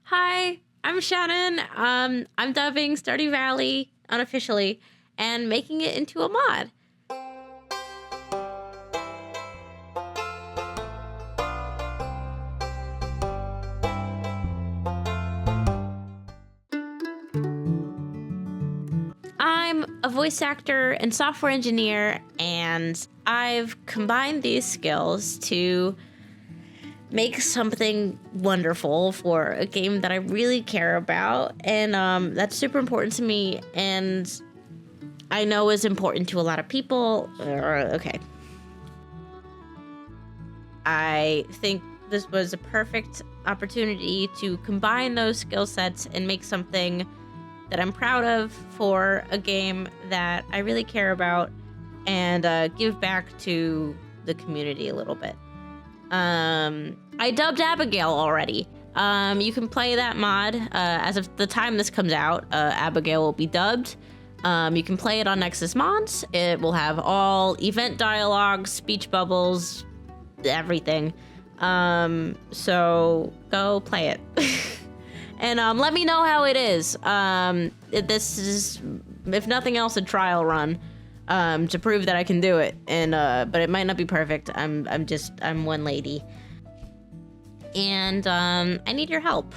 Hi, I'm Shannon. I'm dubbing Stardew Valley unofficially and making it into a mod. I'm a voice actor and software engineer, and I've combined these skills to make something wonderful for a game that I really care about, and that's super important to me, and I know is important to a lot of people. Okay. I think this was a perfect opportunity to combine those skill sets and make something that I'm proud of for a game that I really care about, and give back to the community a little bit. I dubbed Abigail already. You can play that mod. As of the time this comes out, Abigail will be dubbed. You can play it on Nexus Mods. It will have all event dialogue, speech bubbles, everything. So go play it. And let me know how it is. This is, if nothing else, a trial run to prove that I can do it. And but it might not be perfect. I'm one lady, and I need your help.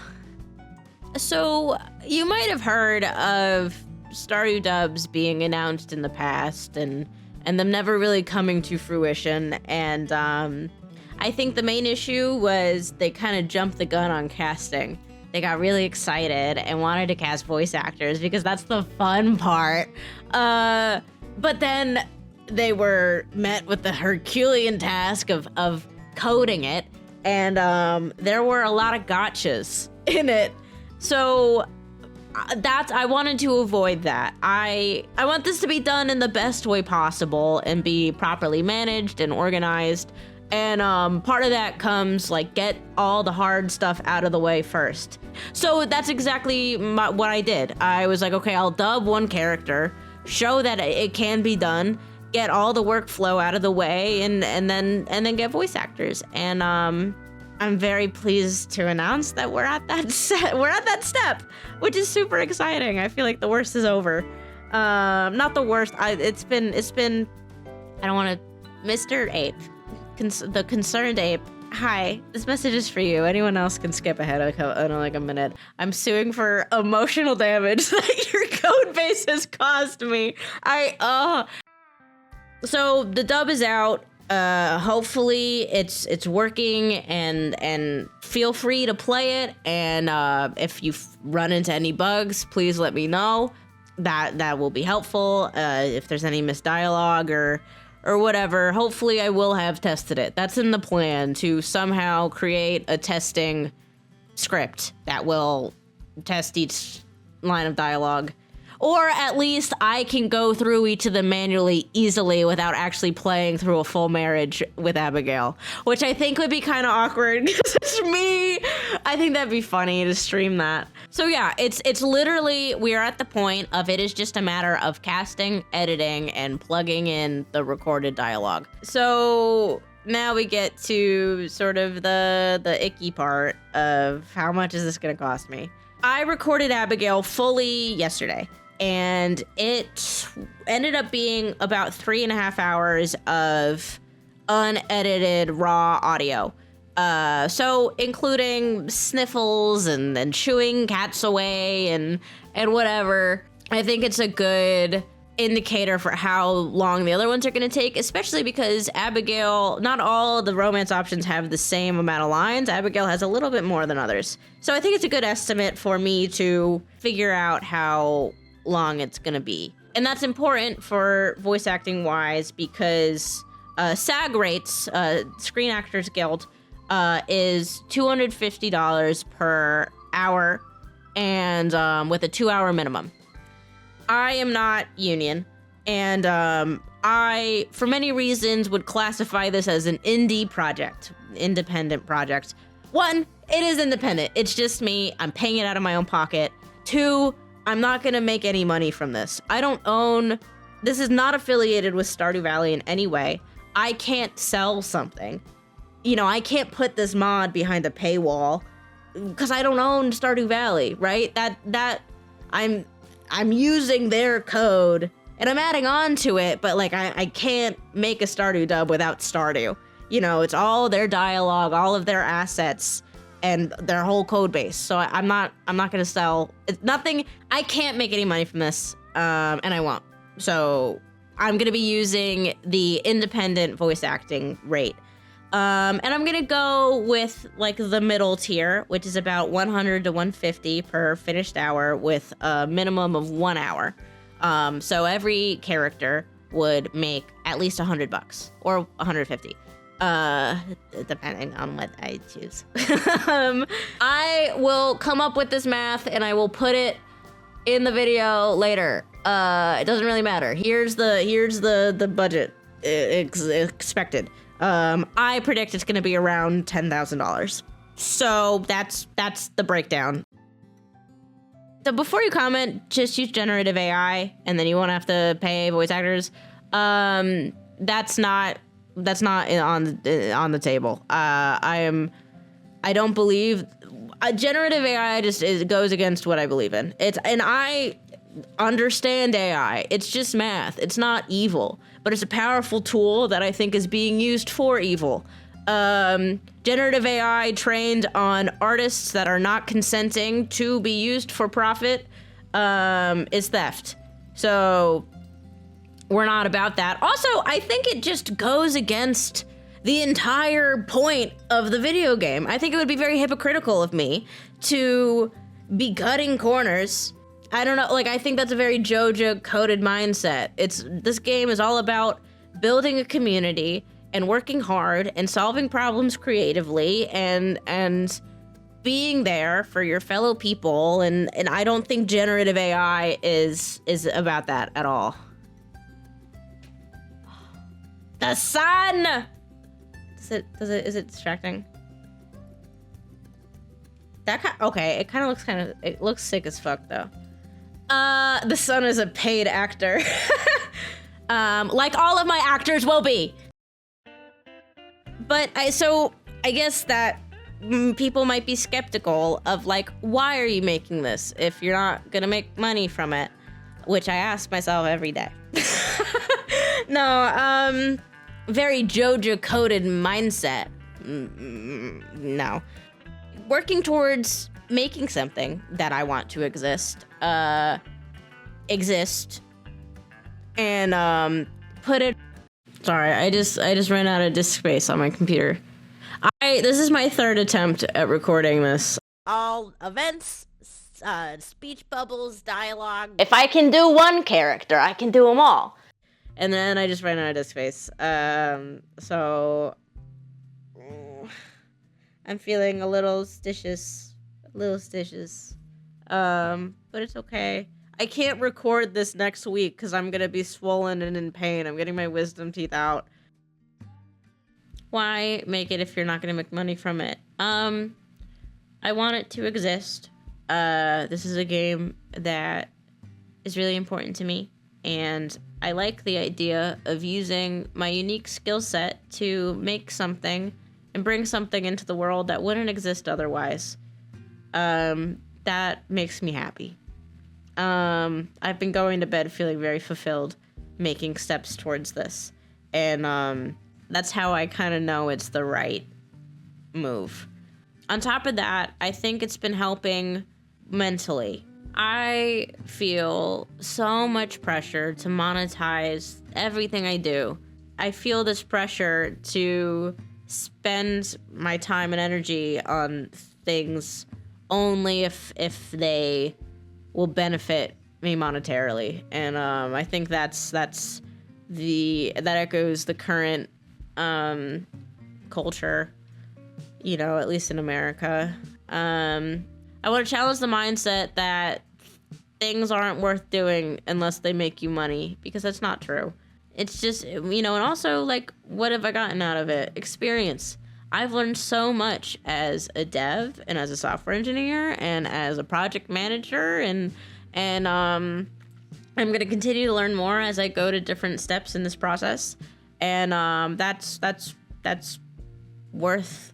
So you might have heard of Stardew dubs being announced in the past, and them never really coming to fruition. And I think the main issue was they kind of jumped the gun on casting. They got really excited and wanted to cast voice actors because that's the fun part. But then they were met with the Herculean task of coding it, and there were a lot of gotchas in it. So I wanted to avoid that. I want this to be done in the best way possible and be properly managed and organized. And part of that comes, like, get all the hard stuff out of the way first. So that's exactly what I did. I was like, okay, I'll dub one character, show that it can be done, get all the workflow out of the way, and then get voice actors. And I'm very pleased to announce that we're at that step, which is super exciting. I feel like the worst is over. Not the worst. It's been. I don't want to, Mr. Ape. The concerned ape. Hi, this message is for you. Anyone else can skip ahead like a minute. I'm suing for emotional damage that your code base has caused me. So the dub is out. Hopefully it's working, and feel free to play it. And if you run into any bugs, please let me know. That will be helpful. If there's any missed dialogue or whatever, hopefully I will have tested it. That's in the plan, to somehow create a testing script that will test each line of dialogue. Or at least I can go through each of them manually easily without actually playing through a full marriage with Abigail, which I think would be kind of awkward because it's me. I think that'd be funny to stream that. So yeah, it's literally, we are at the point of it is just a matter of casting, editing, and plugging in the recorded dialogue. So now we get to sort of the icky part of how much is this gonna cost me. I recorded Abigail fully yesterday, and it ended up being about 3.5 hours of unedited raw audio. So including sniffles and chewing cats away and whatever. I think it's a good indicator for how long the other ones are going to take, especially because Abigail, not all the romance options have the same amount of lines. Abigail has a little bit more than others. So I think it's a good estimate for me to figure out how long it's going to be. And that's important for voice acting wise, because SAG rates, Screen Actors Guild, is $250 per hour, and with a 2-hour minimum. I am not union, and I, for many reasons, would classify this as an independent project. One, it is independent. It's just me. I'm paying it out of my own pocket. Two, I'm not going to make any money from this. This is not affiliated with Stardew Valley in any way. I can't sell something. I can't put this mod behind a paywall because I don't own Stardew Valley, right? That I'm using their code and I'm adding on to it, but like I can't make a Stardew dub without Stardew. You know, it's all their dialogue, all of their assets, and their whole code base. So I'm not gonna sell. It's nothing. I can't make any money from this, and I won't. So I'm gonna be using the independent voice acting rate. And I'm gonna go with like the middle tier, which is about 100 to 150 per finished hour with a minimum of 1 hour. So every character would make at least $100 or 150. Depending on what I choose. I will come up with this math and I will put it in the video later. It doesn't really matter. Here's the budget expected. I predict it's gonna be around $10,000. So that's the breakdown. So before you comment, just use generative AI and then you won't have to pay voice actors. That's not on the table. I don't believe generative AI it goes against what I believe in. And I understand AI. It's just math. It's not evil, but it's a powerful tool that I think is being used for evil. Generative AI trained on artists that are not consenting to be used for profit is theft. So we're not about that. Also, I think it just goes against the entire point of the video game. I think it would be very hypocritical of me to be cutting corners. I don't know, like, I think that's a very JoJo coded mindset. This game is all about building a community and working hard and solving problems creatively and being there for your fellow people. And I don't think generative AI is about that at all. The sun! Is it distracting? Okay, it looks sick as fuck though. The sun is a paid actor. Like all of my actors will be. But I guess that people might be skeptical of like, why are you making this if you're not gonna make money from it? Which I ask myself every day. No, very JoJo coded mindset. No. Working towards making something that I want to exist, and put it. Sorry, I just ran out of disk space on my computer. This is my third attempt at recording this. All events, speech bubbles, dialogue. If I can do one character, I can do them all. And then I just ran out of disk space. So I'm feeling a little stitches. But it's okay. I can't record this next week because I'm gonna be swollen and in pain. I'm getting my wisdom teeth out. Why make it if you're not gonna make money from it? I want it to exist. This is a game that is really important to me, and I like the idea of using my unique skill set to make something and bring something into the world that wouldn't exist otherwise. That makes me happy. I've been going to bed feeling very fulfilled, making steps towards this. And that's how I kind of know it's the right move. On top of that, I think it's been helping mentally. I feel so much pressure to monetize everything I do. I feel this pressure to spend my time and energy on things only if they will benefit me monetarily. And I think that echoes the current culture, you know, at least in America. I want to challenge the mindset that things aren't worth doing unless they make you money, because that's not true. It's just, you know, and also, like, what have I gotten out of it? Experience. I've learned so much as a dev and as a software engineer and as a project manager, and I'm going to continue to learn more as I go to different steps in this process. And that's worth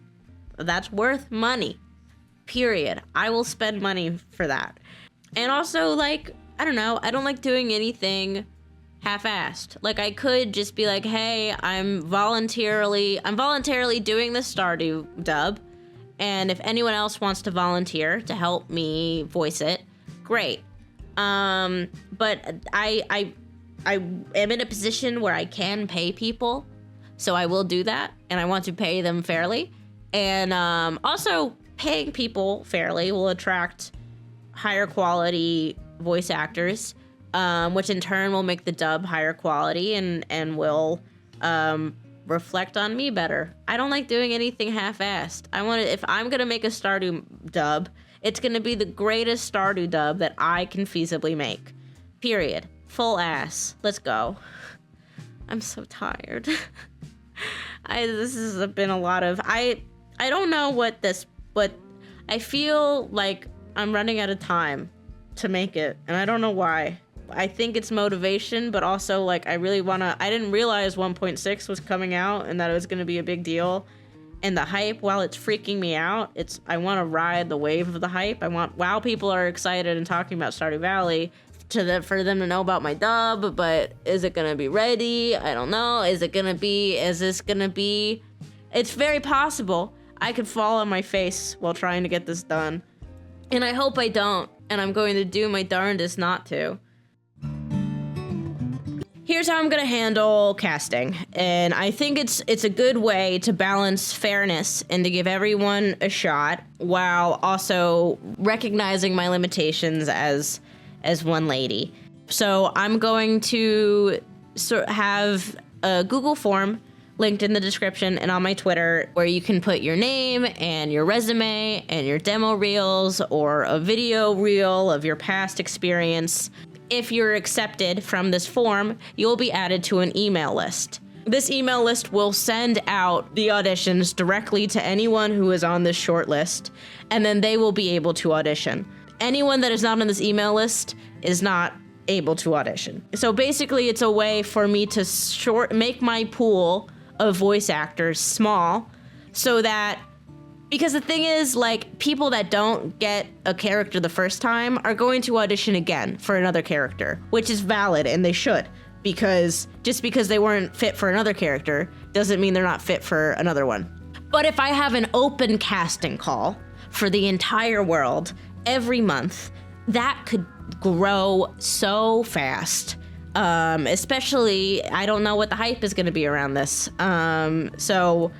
money. period. I will spend money for that. And also, like, I don't know, I don't like doing anything half-assed. Like, I could just be like, hey, I'm voluntarily doing the Stardew dub, and if anyone else wants to volunteer to help me voice it, great. But I am in a position where I can pay people, so I will do that, and I want to pay them fairly. And also, paying people fairly will attract higher quality voice actors, which in turn will make the dub higher quality and will reflect on me better. I don't like doing anything half-assed. If I'm gonna make a Stardew dub, it's gonna be the greatest Stardew dub that I can feasibly make. Period. Full ass. Let's go. I'm so tired. This has been a lot of... I don't know but I feel like I'm running out of time to make it, and I don't know why. I think it's motivation, but also, like, I didn't realize 1.6 was coming out and that it was going to be a big deal. And the hype, while it's freaking me out, I want to ride the wave of the hype. While people are excited and talking about Stardew Valley, for them to know about my dub, but is it going to be ready? I don't know. Is this going to be? It's very possible I could fall on my face while trying to get this done. And I hope I don't, and I'm going to do my darndest not to. Here's how I'm gonna handle casting, and I think it's a good way to balance fairness and to give everyone a shot while also recognizing my limitations as one lady. So I'm going to have a Google form linked in the description and on my Twitter where you can put your name and your resume and your demo reels or a video reel of your past experience. If you're accepted from this form, you'll be added to an email list. This email list will send out the auditions directly to anyone who is on this short list, and then they will be able to audition. Anyone that is not on this email list is not able to audition. So basically, it's a way for me to make my pool of voice actors small, so that, because the thing is, like, people that don't get a character the first time are going to audition again for another character, which is valid, and they should, because just because they weren't fit for another character doesn't mean they're not fit for another one. But if I have an open casting call for the entire world every month, that could grow so fast. Especially, I don't know what the hype is going to be around this. So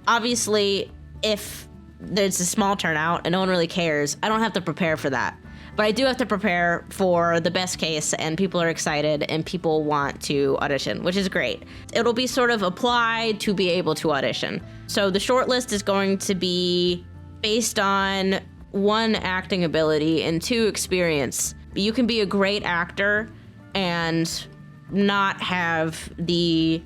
obviously, if there's a small turnout and no one really cares, I don't have to prepare for that. But I do have to prepare for the best case, and people are excited and people want to audition, which is great. It'll be sort of applied to be able to audition. So the shortlist is going to be based on 1, acting ability, and 2, experience. You can be a great actor and not have the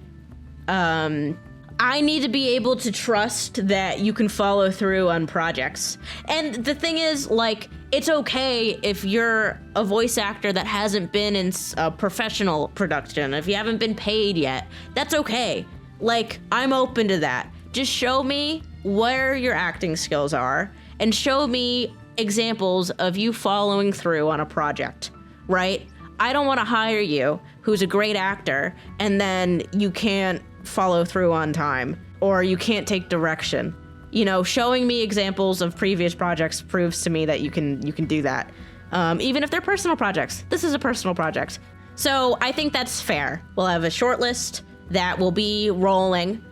I need to be able to trust that you can follow through on projects. And the thing is, like, it's okay if you're a voice actor that hasn't been in a professional production. If you haven't been paid yet, that's okay. Like, I'm open to that. Just show me where your acting skills are and show me examples of you following through on a project, right? I don't want to hire you, who's a great actor, and then you can't follow through on time, or you can't take direction. You know, showing me examples of previous projects proves to me that you can do that. Even if they're personal projects. This is a personal project. So I think that's fair. We'll have a short list that will be rolling,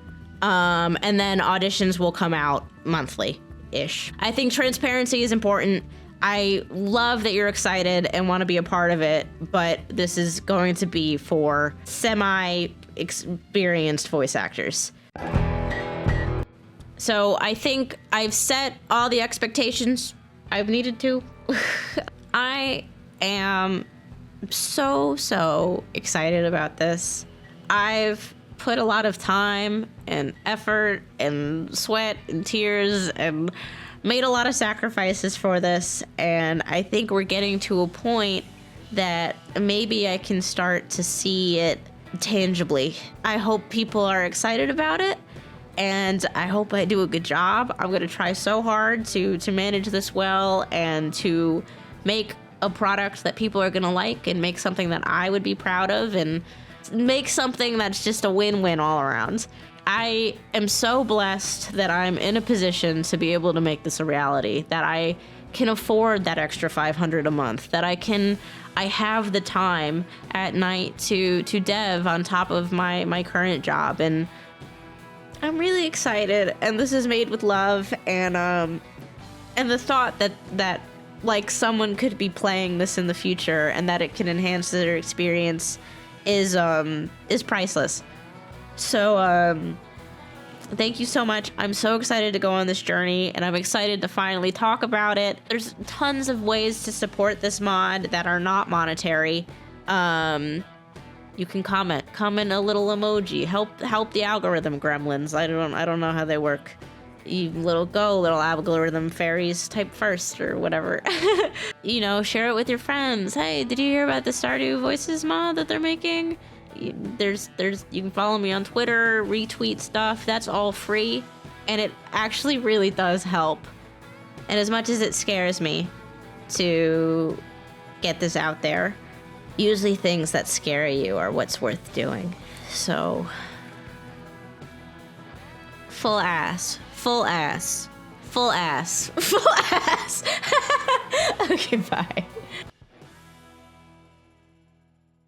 and then auditions will come out monthly-ish. I think transparency is important. I love that you're excited and want to be a part of it, but this is going to be for semi-experienced voice actors. So I think I've set all the expectations I've needed to. I am so excited about this. I've put a lot of time and effort and sweat and tears and made a lot of sacrifices for this, and I think we're getting to a point that maybe I can start to see it tangibly. I hope people are excited about it, and I hope I do a good job. I'm gonna try so hard to manage this well and to make a product that people are gonna like and make something that I would be proud of and make something that's just a win-win all around. I am so blessed that I'm in a position to be able to make this a reality, that I can afford that extra $500 a month, that I have the time at night to dev on top of my current job, and I'm really excited. And this is made with love, and the thought that like someone could be playing this in the future and that it can enhance their experience is priceless. So thank you so much. I'm so excited to go on this journey, and I'm excited to finally talk about it. There's tons of ways to support this mod that are not monetary. You can comment a little emoji, help the algorithm gremlins. I don't know how they work. You little algorithm fairies, type first or whatever. You know, share it with your friends. Hey, did you hear about the Stardew Voices mod that they're making? You can follow me on Twitter, retweet stuff. That's all free, and it actually really does help. And as much as it scares me to get this out there, usually things that scare you are what's worth doing. So full ass. Okay, bye.